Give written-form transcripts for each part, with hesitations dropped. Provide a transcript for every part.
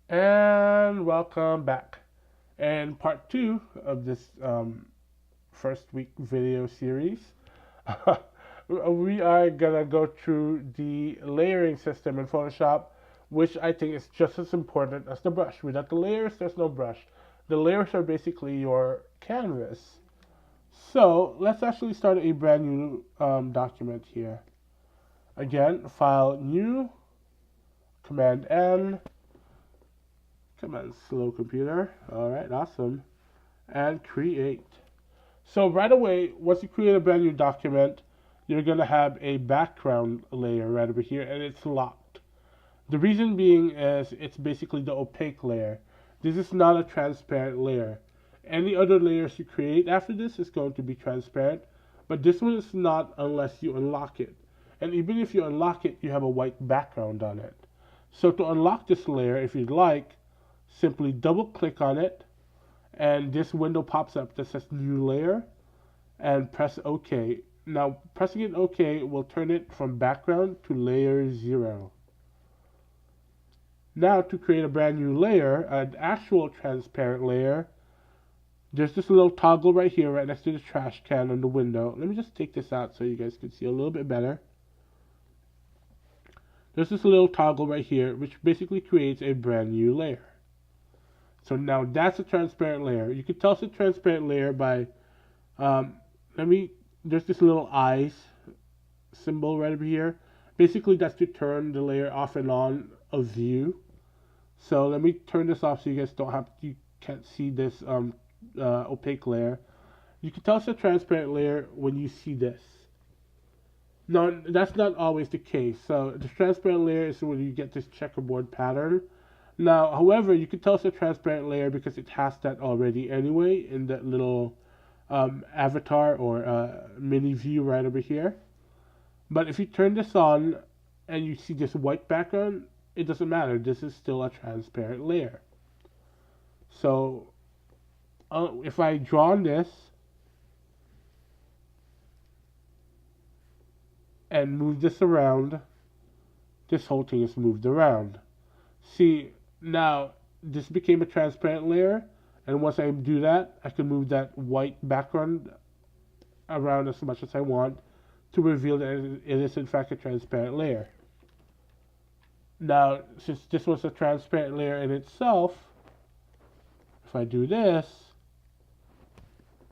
And welcome back. And part two of this first week video series, we are gonna go through the layering system in Photoshop, which I think is just as important as the brush. Without the layers, there's no brush. The layers are basically your canvas. So let's actually start a brand new document here. Again, File, New, Command N. Come on, slow computer. All right, awesome. And create. So right away, once you create a brand new document, you're going to have a background layer right over here, and it's locked. The reason being is it's basically the opaque layer. This is not a transparent layer. Any other layers you create after this is going to be transparent, but this one is not unless you unlock it. And even if you unlock it, you have a white background on it. So to unlock this layer, if you'd like, simply double click on it, and this window pops up that says new layer, and press OK. Now pressing it OK will turn it from background to layer 0. Now to create a brand new layer, an actual transparent layer, there's this little toggle right here right next to the trash can on the window. Let me just take this out so you guys can see a little bit better. There's this little toggle right here which basically creates a brand new layer. So now that's a transparent layer. You can tell it's a transparent layer by um, there's this little eyes symbol right over here. Basically, that's to turn the layer off and on a view. So let me turn this off so you guys you can't see this opaque layer. You can tell it's a transparent layer when you see this. No, that's not always the case. So the transparent layer is when you get this checkerboard pattern. Now, however, you can tell it's a transparent layer because it has that already anyway in that little avatar or mini view right over here. But if you turn this on and you see this white background, it doesn't matter. This is still a transparent layer. So if I draw on this and move this around, this whole thing is moved around. See, now this became a transparent layer, and once I do that, I can move that white background around as much as I want to reveal that it is in fact a transparent layer. Now, since this was a transparent layer in itself, if I do this,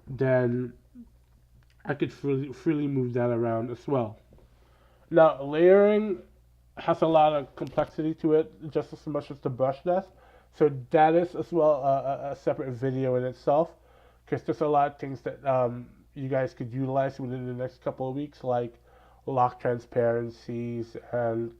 then I could freely move that around as well. Now, layering has a lot of complexity to it, just as much as the brush does. So that is as well a separate video in itself, because there's a lot of things that you guys could utilize within the next couple of weeks, like lock transparencies and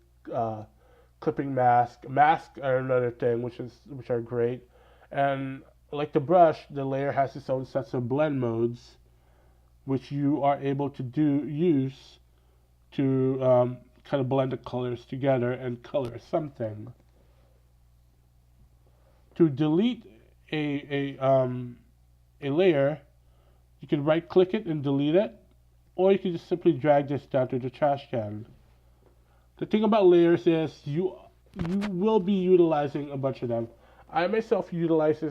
clipping mask. Masks are another thing, which are great, and like the brush, the layer has its own sets of blend modes, which you are able to use to kind of blend the colors together and color something. To delete a layer, you can right click it and delete it, or you can just simply drag this down to the trash can. The thing about layers is you will be utilizing a bunch of them. I myself utilize the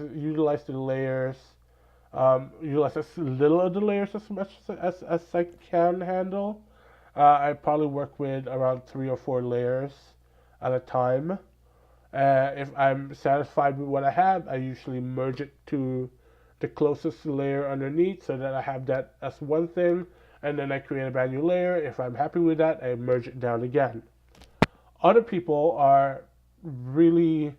layers, utilize as little of the layers as much as I can handle. I probably work with around 3 or 4 layers at a time. If I'm satisfied with what I have, I usually merge it to the closest layer underneath so that I have that as one thing, and then I create a brand new layer. If I'm happy with that, I merge it down again. Other people are really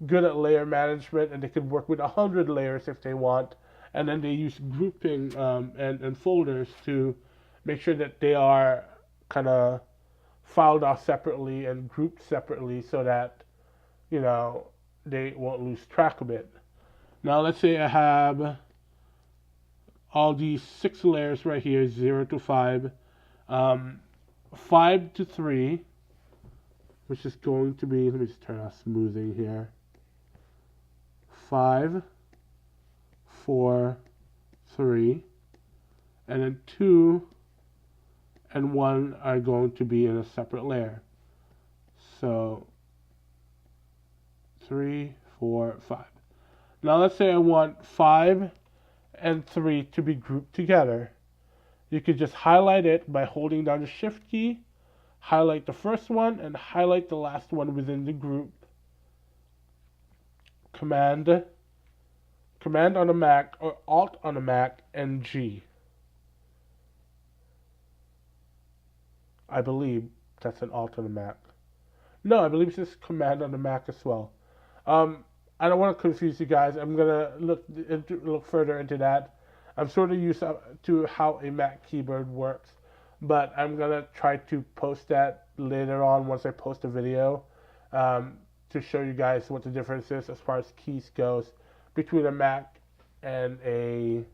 good at layer management and they can work with 100 layers if they want, and then they use grouping and folders to make sure that they are kind of filed off separately and grouped separately so that they won't lose track of it. Now let's say I have all these 6 layers right here, 0 to 5, 5 to 3, which is going to be, let me just turn off smoothing here, 5, 4, 3, and then 2 and 1 are going to be in a separate layer. So 3, 4, 5. Now let's say I want 5 and 3 to be grouped together. You could just highlight it by holding down the Shift key, highlight the first one, and highlight the last one within the group. Command on a Mac or Alt on a Mac and G. I believe that's an Alt on a Mac. No, I believe it's just Command on the Mac as well. I don't want to confuse you guys. I'm gonna look further into that. I'm sort of used to how a Mac keyboard works, but I'm gonna try to post that later on once I post a video to show you guys what the difference is as far as keys goes between a Mac and a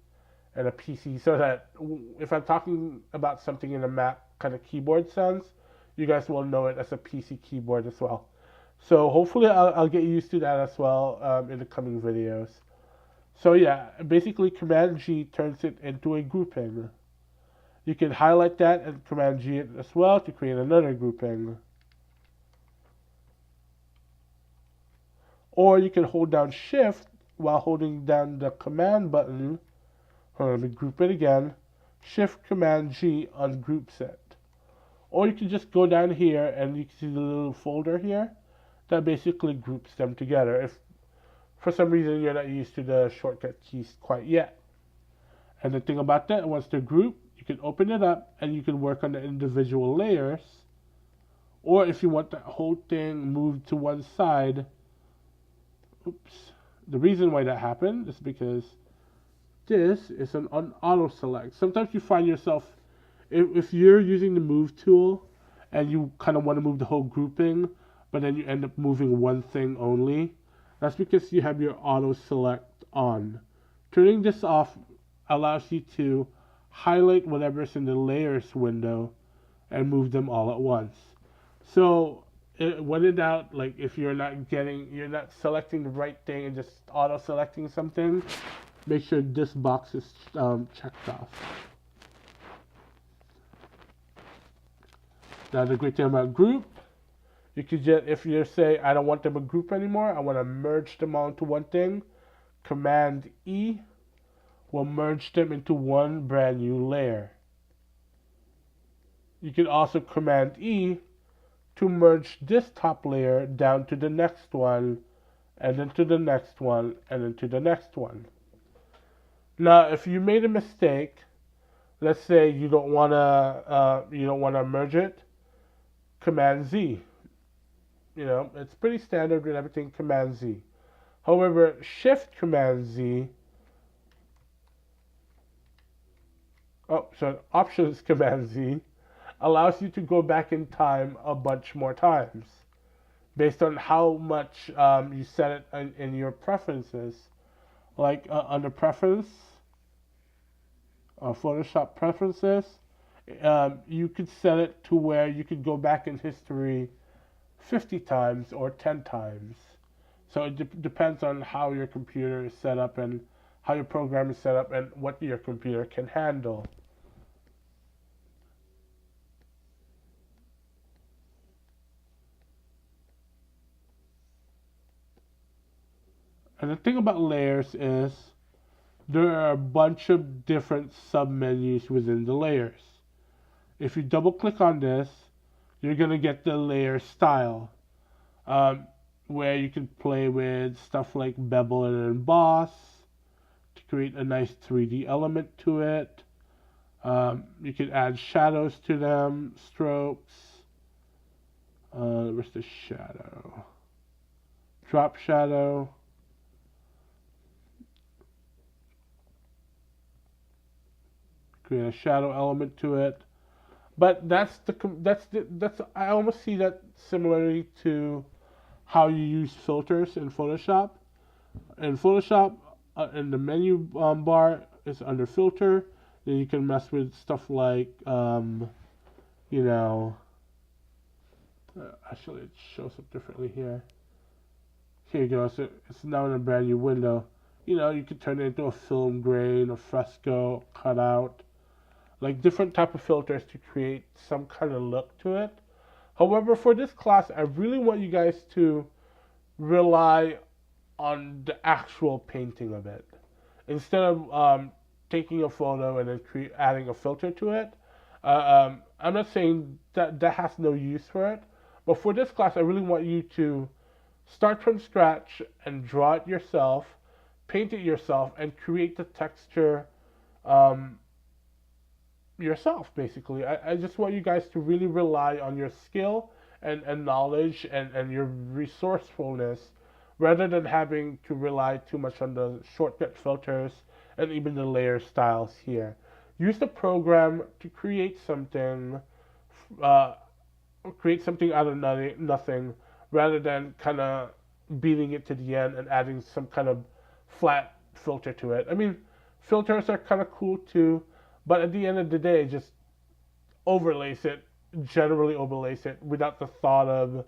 PC, so that if I'm talking about something in a Mac kind of keyboard sense, you guys will know it as a PC keyboard as well. So hopefully I'll get used to that as well in the coming videos. So yeah, basically Command G turns it into a grouping. You can highlight that and Command G it as well to create another grouping. Or you can hold down Shift while holding down the Command button. Let me group it again. Shift Command G ungroups it. Or you can just go down here and you can see the little folder here that basically groups them together if for some reason you're not used to the shortcut keys quite yet. And the thing about that, once they're grouped, you can open it up and you can work on the individual layers. Or if you want the whole thing moved to one side, oops. The reason why that happened is because this is an auto select. Sometimes you find yourself, if you're using the move tool and you kind of want to move the whole grouping, but then you end up moving one thing only, that's because you have your auto select on. Turning this off allows you to highlight whatever's in the layers window and move them all at once. So when in doubt, like if you're not selecting the right thing and just auto selecting something, make sure this box is checked off. Now the great thing about group, you could just, if you say I don't want them a group anymore, I want to merge them all into one thing, Command E will merge them into one brand new layer. You can also Command E to merge this top layer down to the next one, and then to the next one, and then to the next one. Now, if you made a mistake, let's say you don't wanna merge it, Command Z. You know, it's pretty standard with everything, Command Z. However, Shift Command Z, Options Command Z, allows you to go back in time a bunch more times based on how much you set it in your preferences. Like under Preference, Photoshop Preferences, you could set it to where you could go back in history 50 times or 10 times. So it depends on how your computer is set up and how your program is set up and what your computer can handle. And the thing about layers is there are a bunch of different submenus within the layers. If you double click on this, you're going to get the layer style, where you can play with stuff like bevel and emboss to create a nice 3D element to it. You can add shadows to them, strokes. Where's the shadow? Drop shadow. Create a shadow element to it. But I almost see that similarly to how you use filters in Photoshop. In Photoshop, in the menu bar is under filter. Then you can mess with stuff like, actually it shows up differently here. Here you go. So it's now in a brand new window. You know, you could turn it into a film grain, a fresco, cutout. Like different type of filters to create some kind of look to it. However, for this class, I really want you guys to rely on the actual painting of it. Instead of taking a photo and then adding a filter to it, I'm not saying that that has no use for it, but for this class, I really want you to start from scratch and draw it yourself, paint it yourself, and create the texture um, yourself, basically. I just want you guys to really rely on your skill and knowledge and your resourcefulness rather than having to rely too much on the shortcut filters and even the layer styles here. Use the program to uh, create something out of nothing rather than kind of beating it to the end and adding some kind of flat filter to it. I mean, filters are kind of cool too, but at the end of the day, just overlays it, generally overlays it without the thought of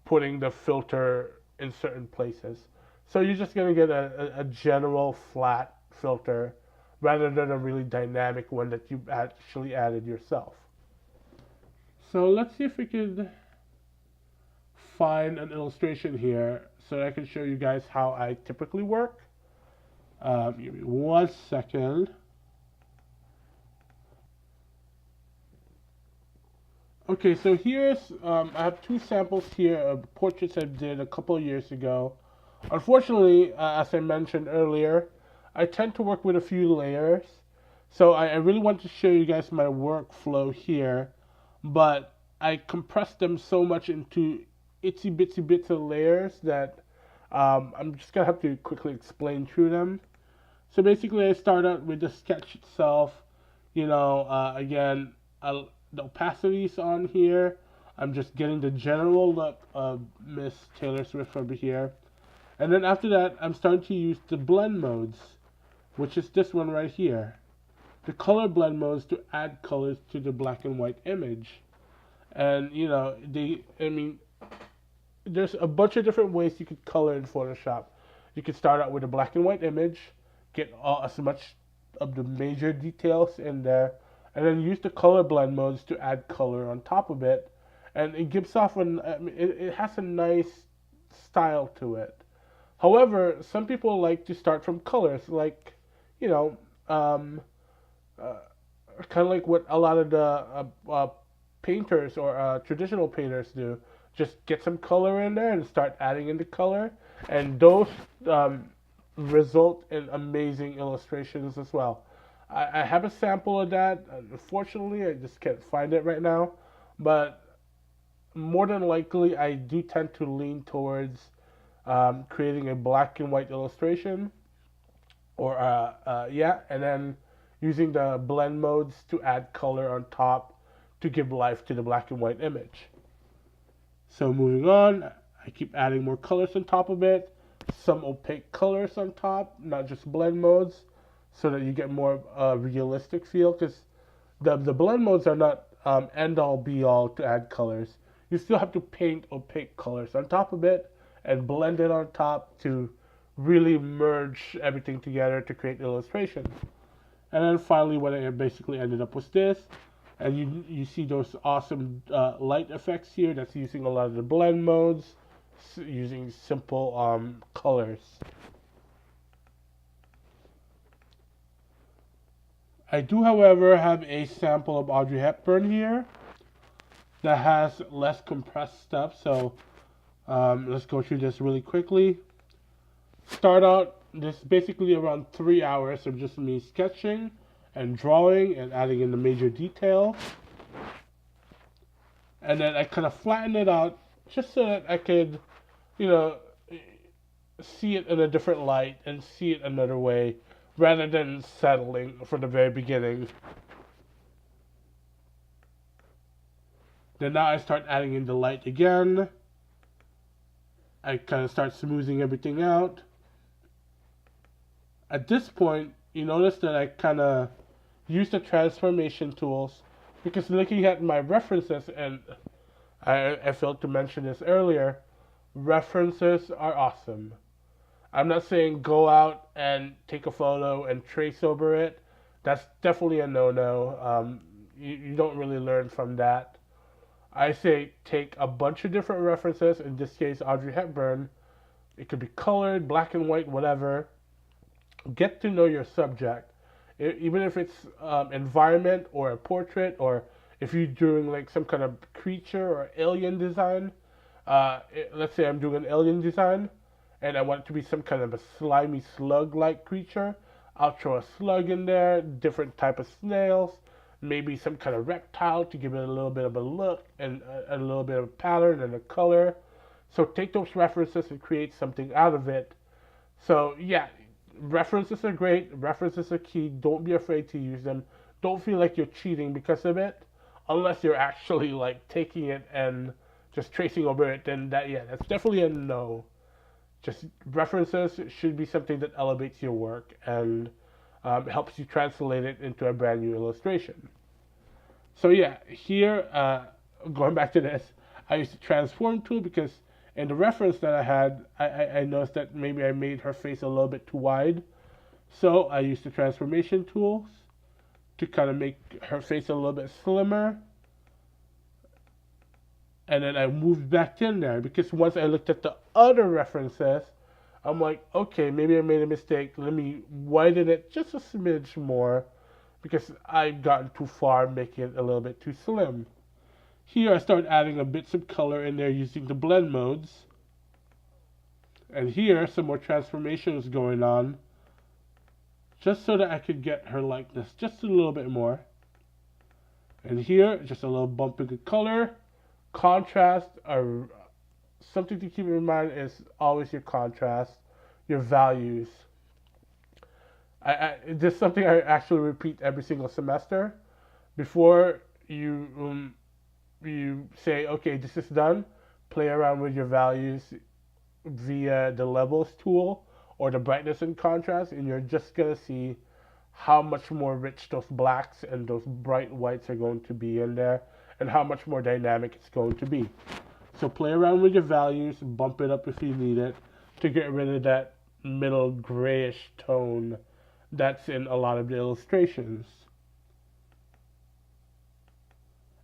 putting the filter in certain places. So you're just going to get a general flat filter rather than a really dynamic one that you actually added yourself. So let's see if we could find an illustration here so that I can show you guys how I typically work. Give me 1 second. Okay, so here's, I have two samples here of portraits I did a couple of years ago. Unfortunately, as I mentioned earlier, I tend to work with a few layers. So I really want to show you guys my workflow here, but I compressed them so much into itsy bitsy bits of layers that I'm just gonna have to quickly explain through them. So basically, I start out with the sketch itself. Again, the opacity's on here. I'm just getting the general look of Miss Taylor Swift over here. And then after that, I'm starting to use the blend modes, which is this one right here. The color blend modes to add colors to the black and white image. And, there's a bunch of different ways you could color in Photoshop. You could start out with a black and white image, get as much of the major details in there, and then use the color blend modes to add color on top of it. And it gives off it has a nice style to it. However, some people like to start from colors, like, you know, um, uh, kind of like what a lot of the painters or traditional painters do. Just get some color in there and start adding in the color, and those um, result in amazing illustrations as well. I have a sample of that. Unfortunately, I just can't find it right now, but more than likely, I do tend to lean towards creating a black and white illustration, or and then using the blend modes to add color on top to give life to the black and white image. So moving on, I keep adding more colors on top of it, some opaque colors on top, not just blend modes, so that you get more realistic feel. Because the blend modes are not end all be all to add colors. You still have to paint opaque colors on top of it and blend it on top to really merge everything together to create illustrations. And then finally, what I basically ended up was this. And you see those awesome light effects here. That's using a lot of the blend modes, using simple colors. I do, however, have a sample of Audrey Hepburn here that has less compressed stuff. So let's go through this really quickly. Start out, this is basically around 3 hours of just me sketching and drawing and adding in the major detail. And then I kind of flatten it out just so that I could, you know, see it in a different light and see it another way rather than settling from the very beginning. Then now I start adding in the light again. I kind of start smoothing everything out. At this point, you notice that I kind of use the transformation tools because looking at my references, and I failed to mention this earlier, references are awesome. I'm not saying go out and take a photo and trace over it. That's definitely a no-no. You don't really learn from that. I say take a bunch of different references, in this case Audrey Hepburn, It could be colored, black and white, whatever. Get to know your subject, even if it's environment or a portrait, or if you're doing like some kind of creature or alien design. Let's say I'm doing an alien design, and I want it to be some kind of a slimy slug-like creature. I'll throw a slug in there, different type of snails, maybe some kind of reptile to give it a little bit of a look and a little bit of a pattern and a color. So take those references and create something out of it. So yeah, references are great. References are key. Don't be afraid to use them. Don't feel like you're cheating because of it, unless you're actually like taking it and just tracing over it. Then that's definitely a no. Just references should be something that elevates your work and helps you translate it into a brand new illustration. So yeah, here going back to this, I used the transform tool because in the reference that I had, I noticed that maybe I made her face a little bit too wide. So I used the transformation tools to kind of make her face a little bit slimmer. And then I moved back in there because once I looked at the other references, I'm like, okay, maybe I made a mistake. Let me widen it just a smidge more because I've gotten too far making it a little bit too slim. Here I start adding a bits of color in there using the blend modes. And here some more transformations going on just so that I could get her likeness just a little bit more. And here just a little bump of color. Contrast are something to keep in mind is always your contrast, your values. This is something I actually repeat every single semester. Before you say, okay, this is done, play around with your values via the levels tool or the brightness and contrast, and you're just gonna see how much more rich those blacks and those bright whites are going to be in there, and how much more dynamic it's going to be. So play around with your values, bump it up if you need it, to get rid of that middle grayish tone that's in a lot of the illustrations.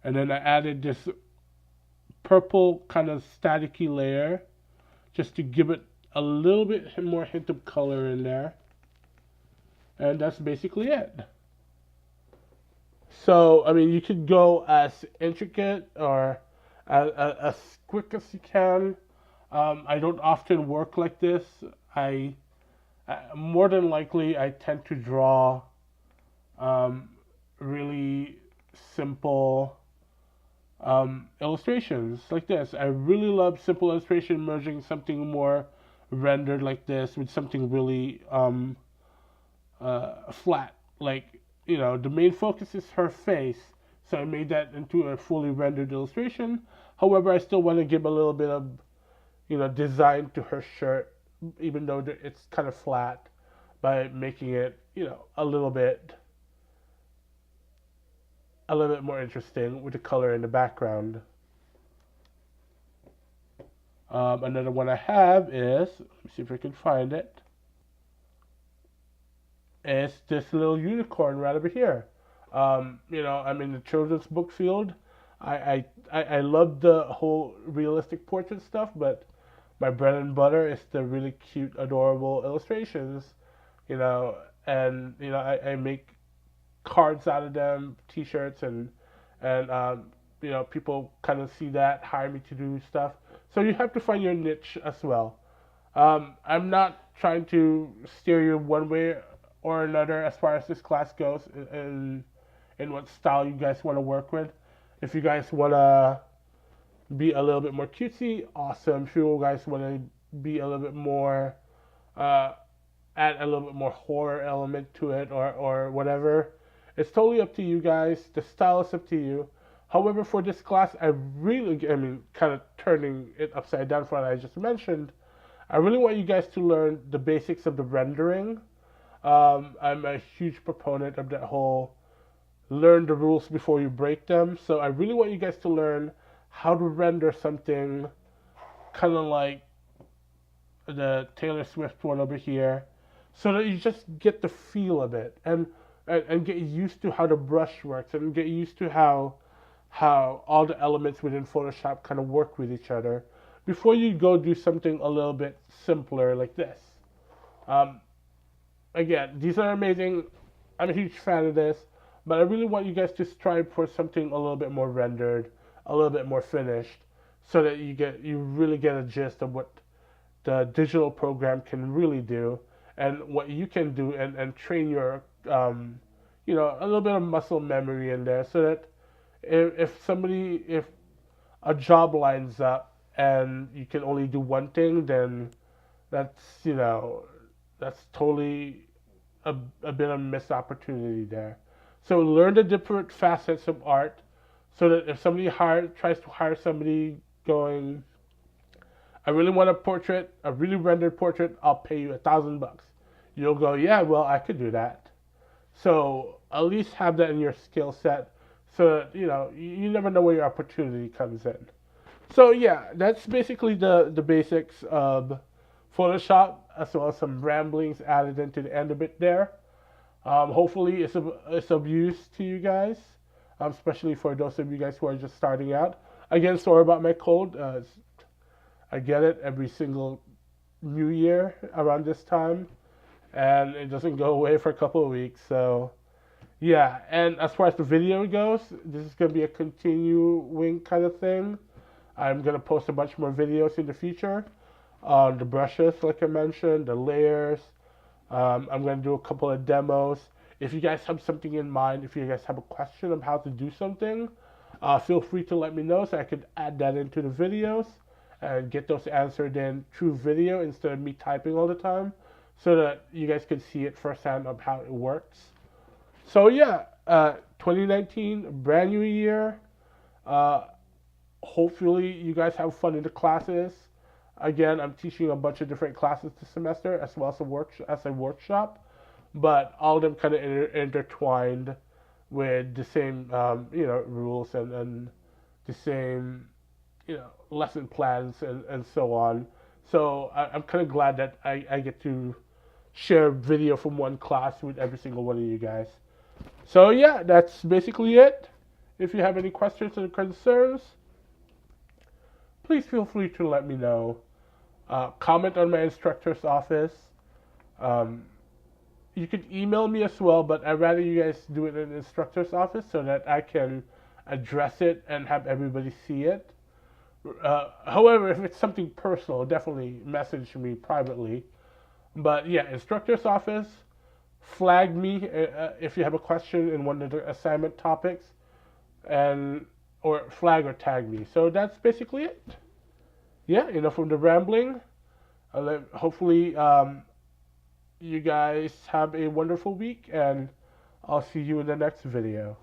And then I added this purple kind of staticky layer just to give it a little bit more hint of color in there. And that's basically it. So, I mean, you could go as intricate or as quick as you can. I don't often work like this. More than likely, I tend to draw really simple illustrations like this. I really love simple illustration, merging something more rendered like this with something really flat. Like, you know, the main focus is her face, so I made that into a fully rendered illustration. However, I still want to give a little bit of, you know, design to her shirt, even though it's kind of flat, by making it, you know, a little bit more interesting with the color in the background. Another one I have is, let me see if I can find it. It's this little unicorn right over here. You know, I'm in the children's book field. I love the whole realistic portrait stuff, but my bread and butter is the really cute, adorable illustrations. You know, and you know, I make cards out of them, T-shirts, and you know, people kind of see that, hire me to do stuff. So you have to find your niche as well. I'm not trying to steer you one way or another as far as this class goes in what style you guys want to work with. If you guys want to be a little bit more cutesy, awesome. If you guys want to be a little bit more, add a little bit more horror element to it or whatever, it's totally up to you guys. The style is up to you. However, for this class, I mean, kind of turning it upside down from what I just mentioned, I really want you guys to learn the basics of the rendering. I'm a huge proponent of that whole learn the rules before you break them. So I really want you guys to learn how to render something kind of like the Taylor Swift one over here, so that you just get the feel of it and get used to how the brush works and get used to how all the elements within Photoshop kind of work with each other. before you go do something a little bit simpler like this. Um, Again, these are amazing. I'm a huge fan of this, but I really want you guys to strive for something a little bit more rendered, a little bit more finished, so that you really get a gist of what the digital program can really do and what you can do, and train your a little bit of muscle memory in there, so that if a job lines up and you can only do one thing, then that's that's totally a bit of missed opportunity there. So learn the different facets of art, so that if somebody tries to hire somebody going, I really want a portrait, a really rendered portrait, I'll pay you $1,000. You'll go, yeah, well, I could do that. So at least have that in your skill set, so that you never know where your opportunity comes in. So yeah, that's basically the basics of Photoshop, as well as some ramblings added into the end of it there. Hopefully it's of use to you guys, especially for those of you guys who are just starting out. Again, sorry about my cold. I get it every single New Year around this time, and it doesn't go away for a couple of weeks. So yeah, and as far as the video goes, this is going to be a continuing kind of thing. I'm going to post a bunch more videos in the future on the brushes, like I mentioned, the layers. I'm going to do a couple of demos. If you guys have something in mind, if you guys have a question of how to do something, feel free to let me know so I could add that into the videos and get those answered in through video instead of me typing all the time, so that you guys can see it firsthand of how it works. So yeah, 2019, brand new year. Hopefully you guys have fun in the classes. Again, I'm teaching a bunch of different classes this semester, as well as a workshop, but all of them kind of intertwined with the same rules, and the same lesson plans, and so on. So I'm kind of glad that I get to share video from one class with every single one of you guys. So yeah, that's basically it. If you have any questions or concerns, please feel free to let me know. Comment on my instructor's office. You could email me as well, but I'd rather you guys do it in the instructor's office so that I can address it and have everybody see it. However, if it's something personal, definitely message me privately. But yeah, instructor's office, flag me if you have a question in one of the assignment topics, or flag or tag me. So that's basically it. Yeah, from the rambling. Hopefully you guys have a wonderful week, and I'll see you in the next video.